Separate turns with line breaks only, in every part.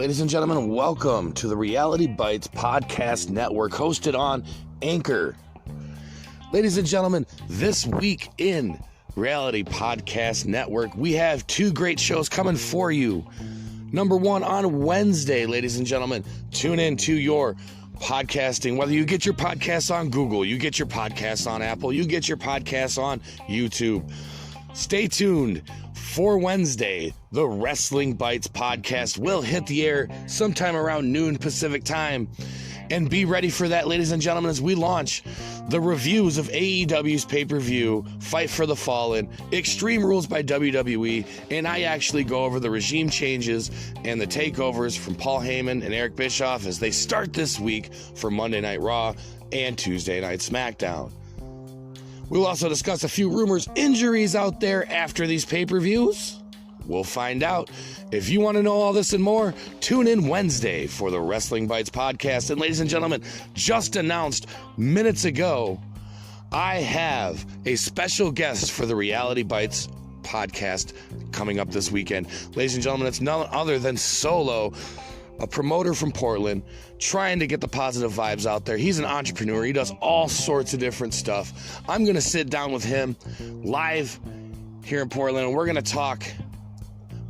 Ladies and gentlemen, welcome to the Reality Bytes podcast network hosted on Anchor. Ladies and gentlemen, this week in Reality Podcast Network, we have two great shows coming for you. Number one, on Wednesday, ladies and gentlemen, tune in to your podcasting, whether you get your podcasts on Google, you get your podcasts on Apple, you get your podcasts on YouTube. Stay tuned for Wednesday. The Wrestling Bytes podcast will hit the air sometime around noon Pacific time. And be ready for that, ladies and gentlemen, as we launch the reviews of AEW's pay-per-view, Fight for the Fallen, Extreme Rules by WWE, and I actually go over the regime changes and the takeovers from Paul Heyman and Eric Bischoff as they start this week for Monday Night Raw and Tuesday Night SmackDown. We'll also discuss a few rumors, injuries out there after these pay-per-views. We'll find out. If you want to know all this and more, tune in Wednesday for the Wrestling Bytes podcast. And ladies and gentlemen, just announced minutes ago, I have a special guest for the Reality Bytes podcast coming up this weekend. Ladies and gentlemen, it's none other than Solo, a promoter from Portland, trying to get the positive vibes out there. He's an entrepreneur. He does all sorts of different stuff. I'm going to sit down with him live here in Portland, and we're going to talk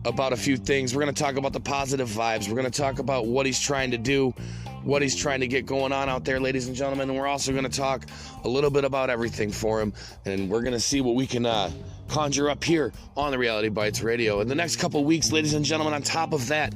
about a few things. We're going to talk about the positive vibes. We're going to talk about what he's trying to do, what he's trying to get going on out there, ladies and gentlemen. And we're also going to talk a little bit about everything for him. And we're going to see what we can conjure up here on the Reality Bytes Radio. In the next couple weeks, ladies and gentlemen, on top of that,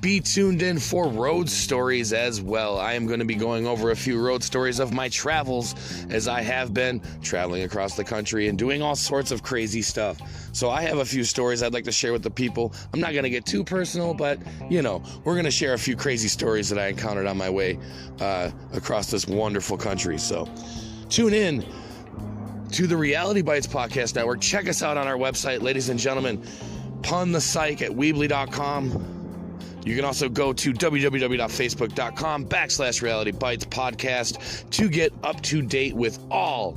be tuned in for road stories as well. I am going to be going over a few road stories of my travels as I have been traveling across the country and doing all sorts of crazy stuff. So I have a few stories I'd like to share with the people. I'm not going to get too personal, but, you know, we're going to share a few crazy stories that I encountered on my way across this wonderful country. So tune in to the Reality Bytes podcast network. Check us out on our website, ladies and gentlemen. Pun the psych at Weebly.com. You can also go to www.facebook.com/Reality Bytes podcast to get up to date with all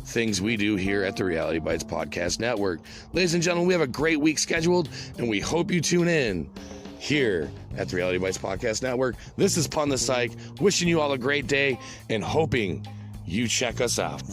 things we do here at the Reality Bytes podcast network. Ladies and gentlemen, we have a great week scheduled, and we hope you tune in here at the Reality Bytes podcast network. This is Pun the Psych, wishing you all a great day and hoping you check us out.